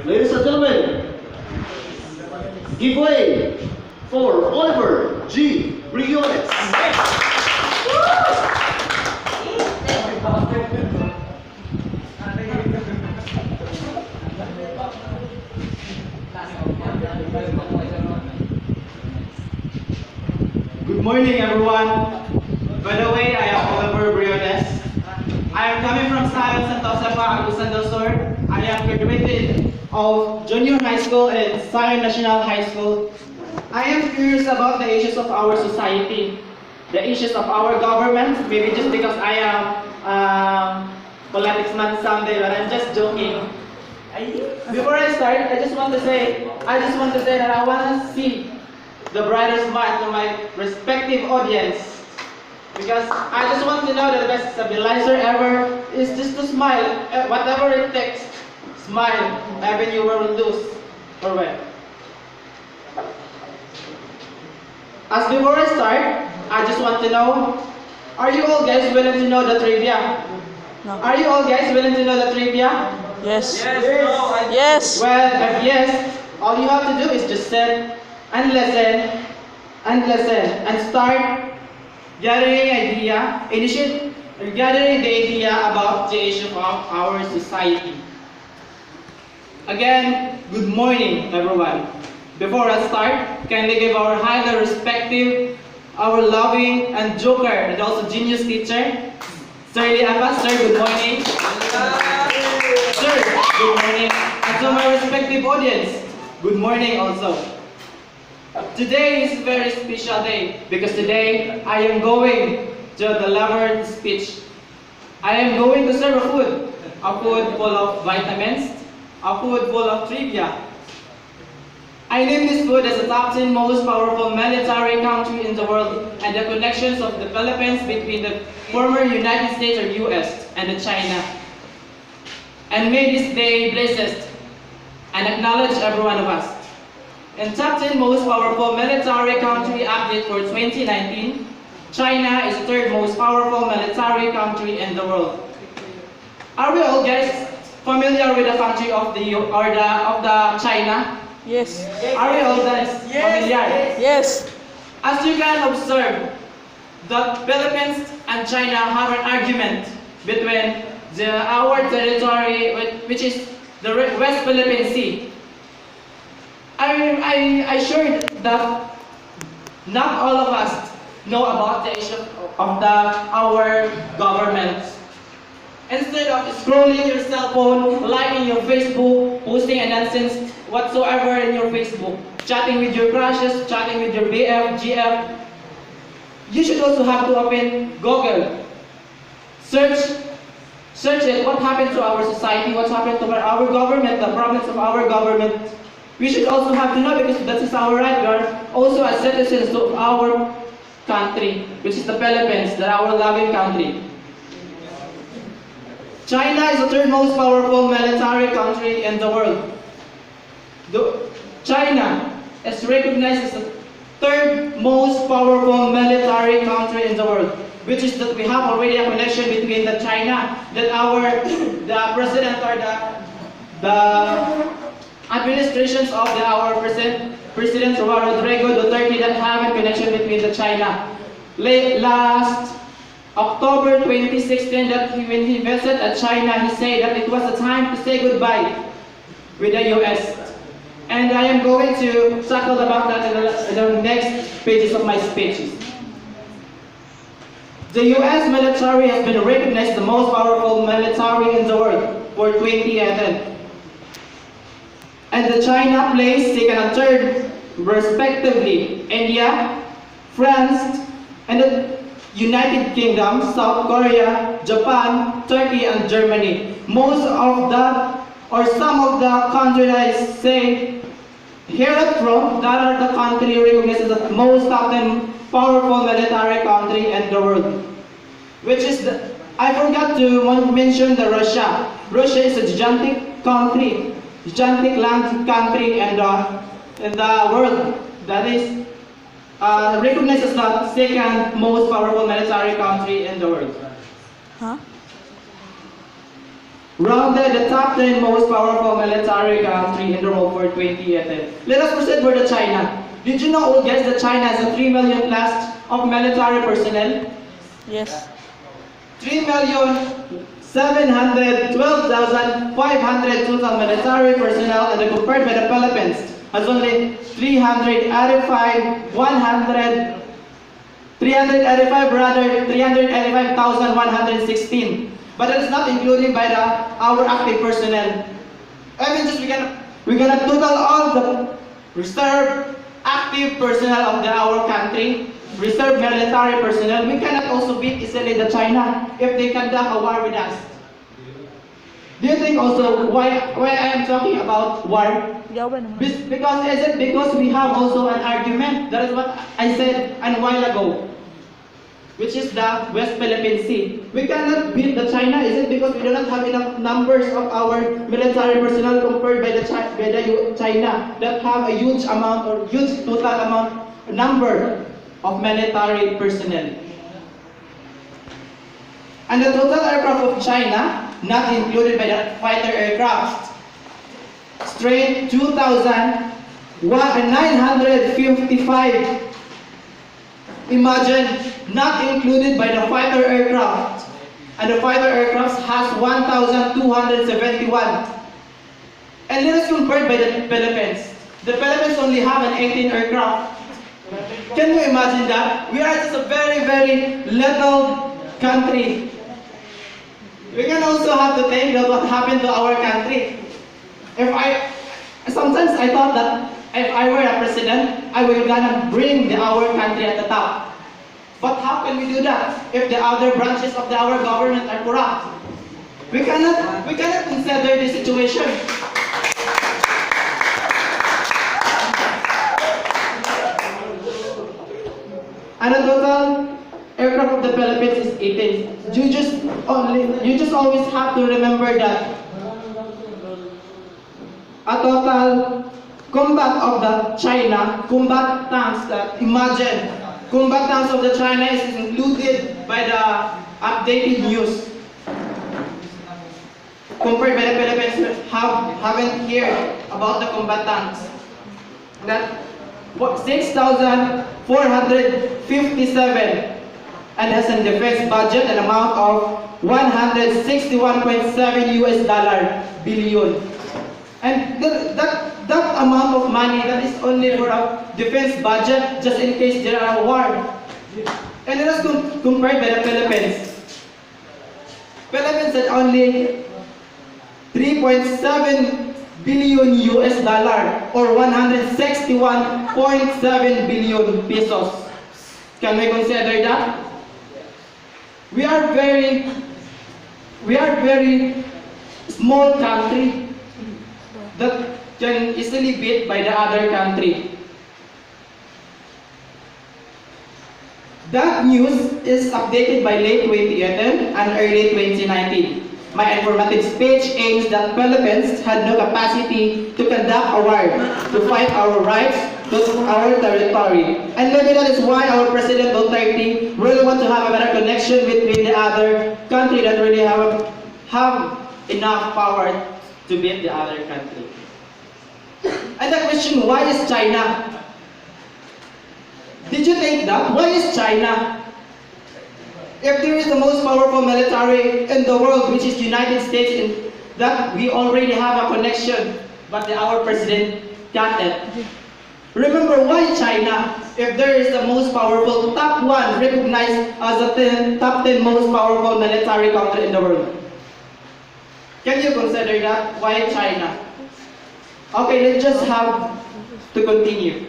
Ladies and gentlemen, give way for Oliver G. Briones. Good morning, everyone. By the way, I am Oliver Briones. I am coming from San Josefa, Agusan del Sur. I am graduated of junior high school and Zion National High School. I am curious about the issues of our society, the issues of our government. Maybe just because I am politics man someday, but I'm just joking. Before I start, I just want to say that I want to see the brighter smile to my respective audience, because I just want to know that the best stabilizer ever is just to smile, whatever it takes. Smile, even you will lose or win. As before I start, I just want to know, are you all guys willing to know the trivia? No. Are you all guys willing to know the trivia? Yes. Yes. Well, if yes, all you have to do is just sit and listen and start gathering gathering the idea about the issue of our society. Again, good morning, everyone. Before I start, kindly give our highly respective, our loving and joker and also genius teacher, Sir Liapa. Sir, good morning. Sir, good morning. And to my respective audience, good morning also. Today is a very special day because today I am going to deliver the speech. I am going to serve a food full of vitamins, a food full of trivia. I name this food as the top 10 most powerful military country in the world and the connections of the Philippines between the former United States or US and the China. And may this day blessed and acknowledge every one of us. In top 10 most powerful military country update for 2019, China is the third most powerful military country in the world. Are we all guys familiar with the country of the China? Yes. Are we all guys familiar? Yes. As you can observe, the Philippines and China have an argument between our territory, which is the West Philippine Sea. I sure that not all of us know about the issue of our government. Instead of scrolling your cell phone, liking your Facebook, posting a nonsense whatsoever in your Facebook, chatting with your crushes, chatting with your BF, GF, you should also have to open Google. Search it, what happened to our society, what's happened to our government, the problems of our government. We should also have to know, because that is our right. We are also as citizens of our country, which is the Philippines, our loving country. China is the third most powerful military country in the world. China is recognized as the third most powerful military country in the world, which is that we have already a connection between the China, that the president or the administrations of our President Rodrigo Duterte that have a connection between the China. Last October 2016, when he visited China, he said that it was the time to say goodbye with the US. And I am going to tackle about that in the next pages of my speeches. The US military has been recognized as the most powerful military in the world for 2018. And the China placed second and third, respectively, India, France, and the United Kingdom, South Korea, Japan, Turkey, and Germany. Most of the, or some of the countries I say here at Rome, that are the country recognized as the most top 10 powerful military country in the world. Which is I forgot to mention the Russia. Russia is a gigantic country. Gigantic land country in the world that is recognized as the second most powerful military country in the world. Huh? Rounded the top 10 most powerful military military country in the world for 2018. Let us proceed for the China. Did you know, all guys, that China has a 3 million plus of military personnel? Yes. 3,712,500 total military personnel, and compared by the Philippines has only 385,116. But that is not including by our active personnel. I mean, just we gonna total all the reserve active personnel of our country, reserve military personnel. We cannot also beat easily the China if they conduct a war with us. Do you think also why I am talking about war? Because is it because we have also an argument? That is what I said a while ago, which is the West Philippine Sea. We cannot beat the China. Is it because we do not have enough numbers of our military personnel compared by the China that have a huge amount or huge total amount number of military personnel? And the total aircraft of China, not included by the fighter aircraft, straight 2,955. Imagine, not included by the fighter aircraft. And the fighter aircraft has 1,271. And let us compare by the Philippines. The Philippines only have an 18 aircraft. Can you imagine that? We are just a very, very little country. We can also have to think of what happened to our country. Sometimes I thought that if I were a president, I would gonna bring our country at the top. But how can we do that if the other branches of our government are corrupt? We cannot consider this situation. And the total aircraft of the Philippines is 18. You just always have to remember that a total combat of the China, combat tanks, imagine, combat tanks of the China is included by the updated news. Compared by the Philippines, haven't heard about the combat tanks. That 6,457 and has a defense budget an amount of 161.7 billion. And that amount of money, that is only for a defense budget, just in case there are a war. And let us compare by the Philippines. Philippines had only 3.7 billion or 161.7 billion pesos. Can we consider that? We are very small country that can easily beat by the other country. That news is updated by late 2018 and early 2019. My informative speech aims that Philippines had no capacity to conduct a war to fight our rights to our territory. And maybe that is why our President Duterte really want to have a better connection between the other country that really have enough power to beat the other country. And the question, why is China? Did you think that? Why is China? If there is the most powerful military in the world, which is United States, in that we already have a connection, but our president got it. Remember, why China? If there is the most powerful, top one, recognized as the top 10 most powerful military country in the world. Can you consider that? Why China? Okay, let's just have to continue.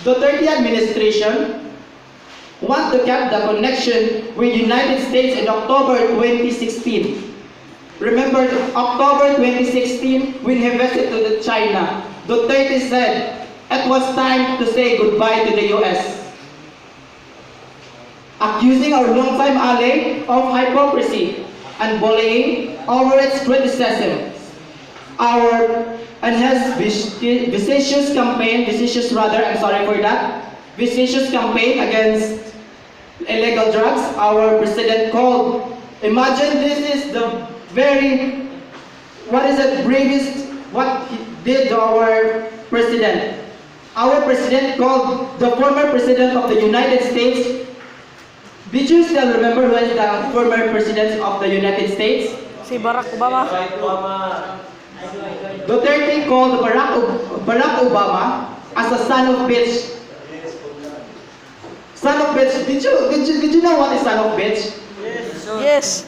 The Duterte administration want to keep the connection with United States in October 2016. Remember, October 2016, when he visited to China, Duterte said it was time to say goodbye to the US, accusing our longtime ally of hypocrisy and bullying over its criticism. And his vicious campaign against illegal drugs, our president called. Imagine, this is the bravest what he did to our president. Our president called the former president of the United States. Did you still remember who is the former president of the United States? Si Barack Obama. Duterte called Barack Obama as a son of bitch. Son of bitch. Did you know what is son of bitch? Yes.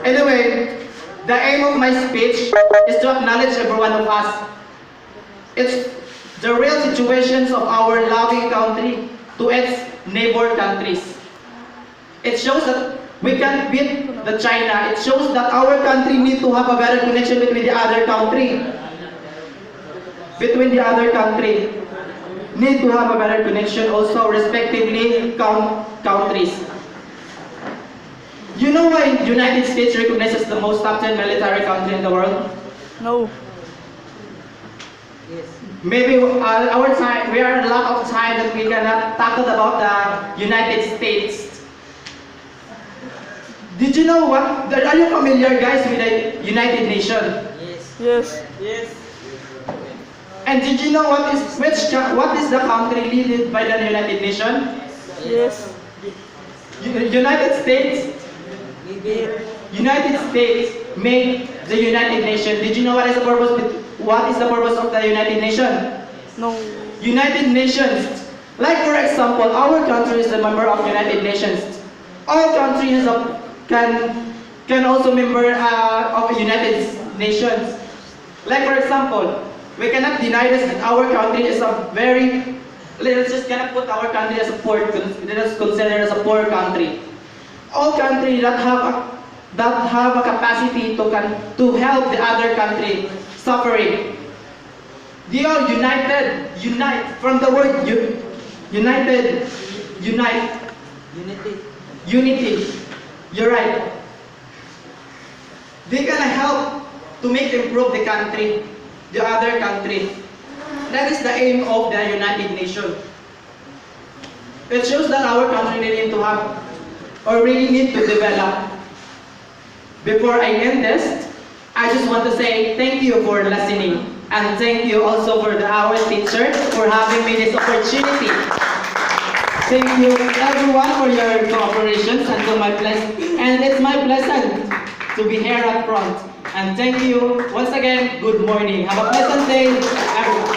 Anyway, the aim of my speech is to acknowledge every one of us. It's the real situations of our loving country to its neighbor countries. It shows that we can beat the China. It shows that our country need to have a better connection between the other country. Between the other country. Need to have a better connection also respectively countries. You know why United States recognizes the most top 10 military country in the world? No. Maybe our time, we are a lack of time that we cannot tackle about the United States. Did you know what? Are you familiar, guys, with the United Nations? Yes. And did you know what is the country led by the United Nations? Yes. United States. United States made the United Nations. Did you know what is the purpose? What is the purpose of the United Nations? No. United Nations. Like for example, our country is a member of United Nations. All countries can also member of United Nations. Like for example, we cannot deny this that our country is a very, let's just cannot put our country as a poor, let us consider it as a poor country. All countries that have a capacity to help the other country suffering. They are unite from the word unity. You're right. They can help to make improve the country, the other country. That is the aim of the United Nations. It shows that our country really need to have, or really need to develop. Before I end this, I just want to say thank you for listening. And thank you also for our teacher for having me this opportunity. Thank you everyone for your cooperation and it's my pleasant to be here up front. And thank you once again. Good morning. Have a pleasant day, everyone.